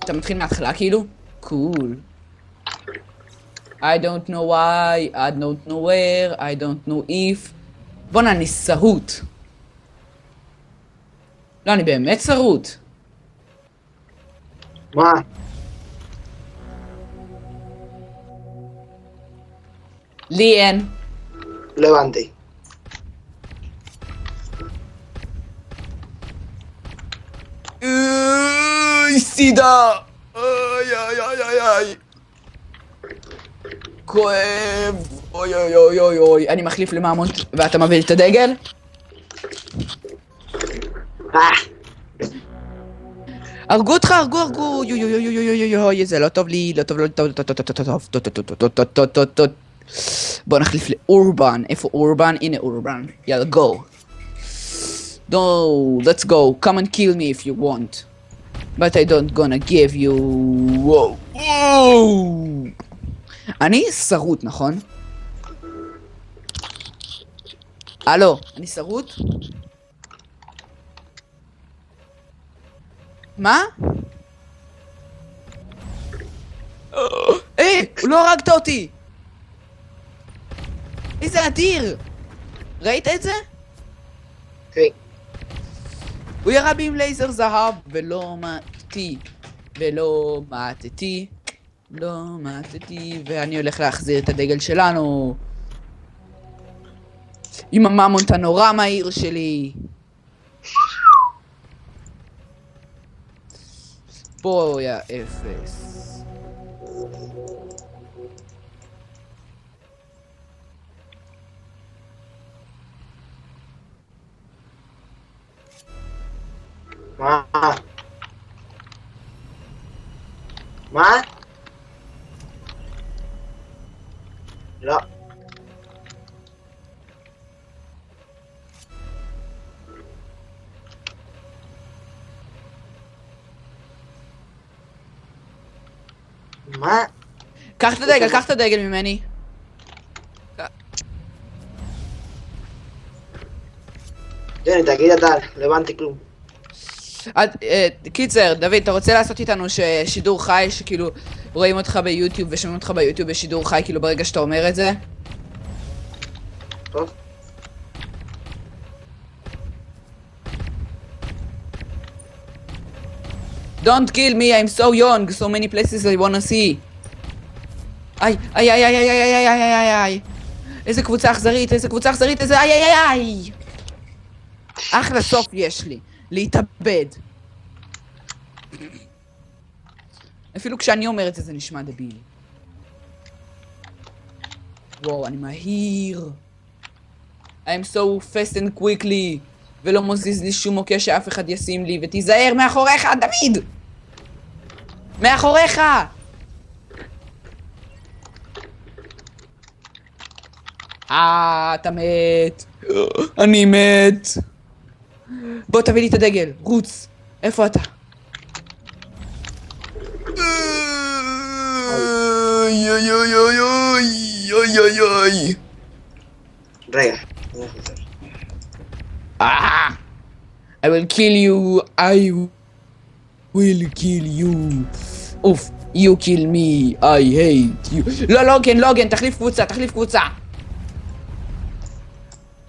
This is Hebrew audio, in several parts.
אתה מתחיל מההתחלה כאילו? קול. I don't know why, I don't know where, I don't know if. בוא'נה, אני שרוט. לא, אני באמת שרוט. מה? לי אין. לא הבנתי. סידה! אוי אוי אוי אוי אוי. כואב. אוי אוי אוי אוי אוי. אני מחליף למאמונט ואתה מביא את הדגל? הרגו אותך, הרגו. יו יו יו יו יו יו יו. זה לא טוב לי, לא טוב, לא טוב, טוב, טוב, טוב, טוב, טוב, טוב, טוב. בוא נחליף לאורבן. איפה אורבן? הנה אורבן. יאללה, go. No, let's go. Come and kill me if you want. But I don't gonna give you... וואו. אני שרוט, נכון? הלו, אני שרוט? מה? היי, הוא לא הרגת אותי! איזה אדיר! ראית את זה? כן. הוא ירה בי עם לייזר זהב ולא מעטתי. ולא מעטתי. לא מעטתי. ואני הולך להחזיר את הדגל שלנו. עם הממונט הנורא מהיר שלי. בואי אפס. מה? מה? לא. מה? קח את הדגל, קח את הדגל ממני. ג'ני, תגיד אתה, לא הבנתי כלום. קיצר, דוד, אתה רוצה לעשות איתנו שידור חי, שכאילו רואים אותך ביוטיוב ושומעים אותך ביוטיוב בשידור חי, כאילו ברגע שאתה אומר את זה? טוב. Don't kill me, I'm so young, so many places I wanna see. איי, איי, איי, איי, איי, איי, איי, איי, איי, איי. איזה קבוצה אכזרית, איזה קבוצה אכזרית, איזה איי, איי, איי, איי. אחלה סוף יש לי, להתאבד. אפילו כשאני אומר את זה, זה נשמע דביל. וואו, אני מהיר. I'm so fast and quickly. ולא מוזיז לי שום מוקש שאף אחד ישים לי, ותיזהר מאחוריך, דוד! מאחוריך! אתה מת. אני מת. בוא תביא לי את הדגל, רוץ. איפה אתה? אוי אוי אוי אוי אוי אוי אוי. רגע. I will kill you. I will kill you. אוף, you kill me. I hate you. לא, לוגן, תחליף קבוצה, תחליף קבוצה.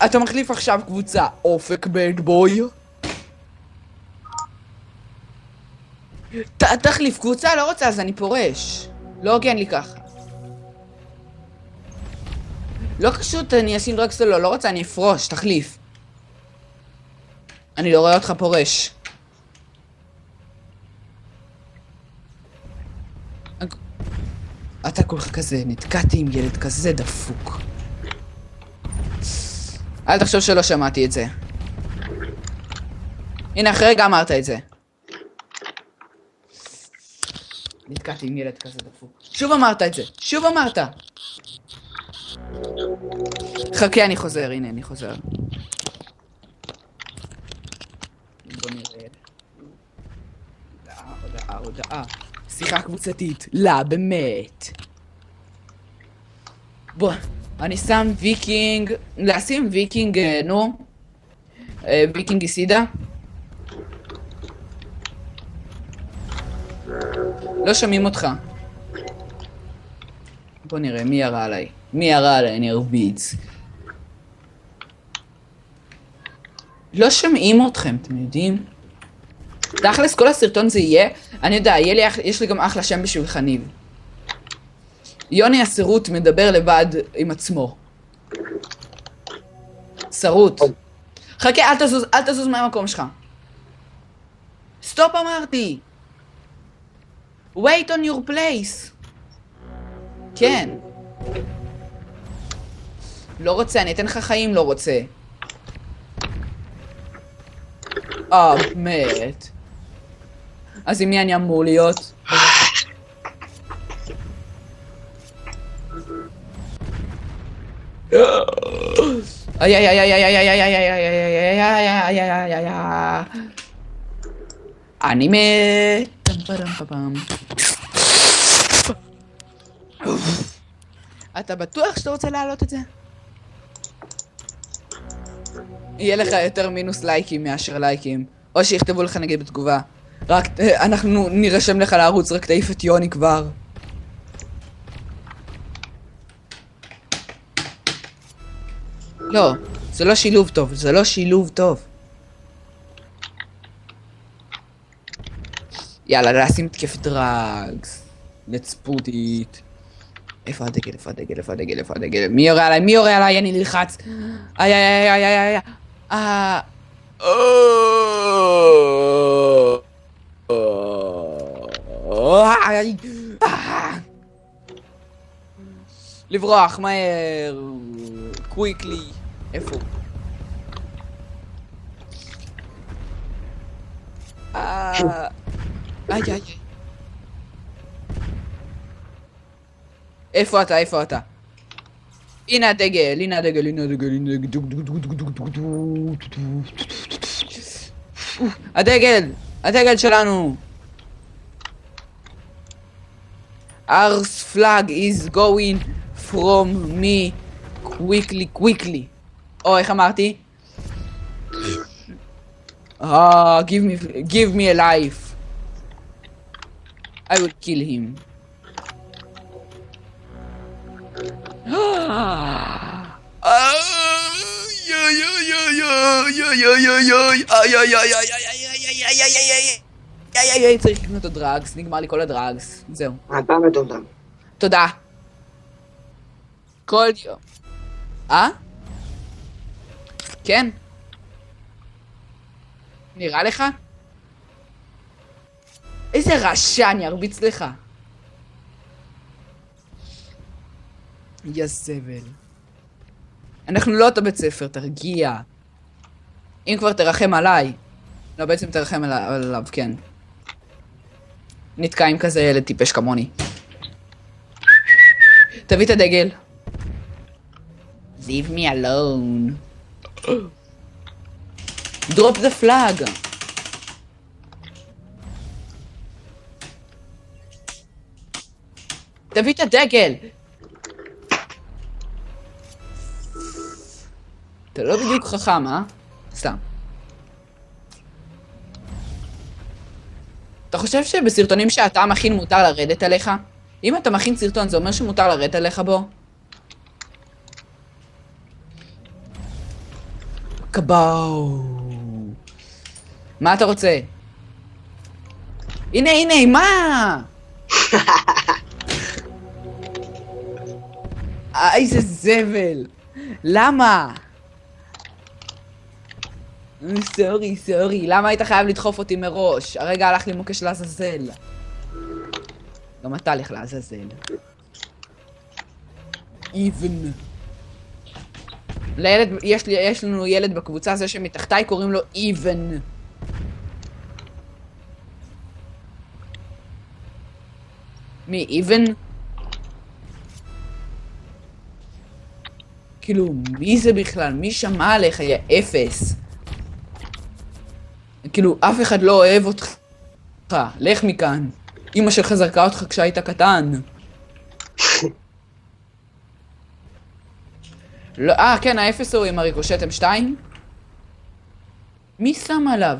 אתה מחליף עכשיו קבוצה. אופק בד בוי. תחליף קבוצה, לא רוצה, אז אני פורש. לא הוגן לי ככה. לא קשוט, אני אשים דרקסלו, לא רוצה, אני אפרוש, תחליף. אני לא רואה אותך פורש. אתה כולך כזה, נתקעתי עם ילד כזה דפוק. אל תחשוב שלא שמעתי את זה. הנה, אחרי רגע אמרת את זה. נתקעתי עם ילד כזה דפוק. שוב אמרת את זה, שוב אמרת. חכה, אני חוזר, הנה, אני חוזר. בוא נראה. הודעה. שיחה קבוצתית. לא, באמת. בוא, אני שם ויקינג... לשים ויקינג, נו. ויקינג איסידה. לא שומעים אותך. בוא נראה, מי ירה עליי? מי ירה עליי? אני ארביץ. לא שומעים אתכם, אתם יודעים? תכלס, כל הסרטון זה יהיה, אני יודע, יש לי גם אחלה שם בשבילך, ניב. יוני הסרוט מדבר לבד עם עצמו. סרוט. חכה, אל תזוז מהמקום שלך. סטופ אמרתי. Wait on your place. כן. לא רוצה, אני אתן לך חיים, לא רוצה. מת. אז עם מי אני אמור להיות? איי איי איי איי איי איי איי איי איי איי איי. אני מת. אתה בטוח שאתה רוצה להעלות את זה? יהיה לך יותר מינוס לייקים מאשר לייקים. או שיכתבו לך נגיד בתגובה. רק, אנחנו נרשם לך לערוץ, רק תעיף את יוני כבר. לא, זה לא שילוב טוב, זה לא שילוב טוב. יאללה, לשים תקף דרגס. let's put it. איפה הדגל, איפה הדגל, איפה הדגל, איפה הדגל? מי יורה עליי? מי יורה עליי? אני נלחץ. איי איי איי איי איי איי. לברוח, מהר. קוויקלי. איפה? איי איי. איפה אתה? איפה אתה? הנה הדגל, הנה הדגל, הנה הדגל, הנה הדגל. הדגל שלנו. Our flag is going from me quickly. או, איך אמרתי? give me a life. I will kill him. צריך לקנות את הדרגס, נגמר לי כל הדרגס, זהו. אתה מטומטם. תודה. כל יום. כן? נראה לך? איזה רשע, אני ארביץ לך. יא זבל. אנחנו לא אותו בית ספר, תרגיע. אם כבר תרחם עליי. לא, בעצם תרחם עליו, כן. נתקע עם כזה ילד טיפש כמוני. תביא את הדגל. Leave me alone. Drop the flag. תביא את הדגל. אתה לא בדיוק חכם, סתם. אתה חושב שבסרטונים שאתה מכין מותר לרדת עליך? אם אתה מכין סרטון, זה אומר שמותר לרדת עליך בו? קבאו. מה אתה רוצה? הנה, מה? איזה זבל. למה? סורי, למה היית חייב לדחוף אותי מראש? הרגע הלך לי מוקש לעזאזל. גם אתה הלך לעזאזל. even. לילד, יש לנו ילד בקבוצה, זה שמתחתיי קוראים לו even. מי, even? כאילו, מי זה בכלל? מי שמע עליך, יא אפס? כאילו, אף אחד לא אוהב אותך. לך מכאן. אמא שלך זרקה אותך כשהיית קטן. לא, כן, האפס הוא עם הריקושט M2? מי שם עליו?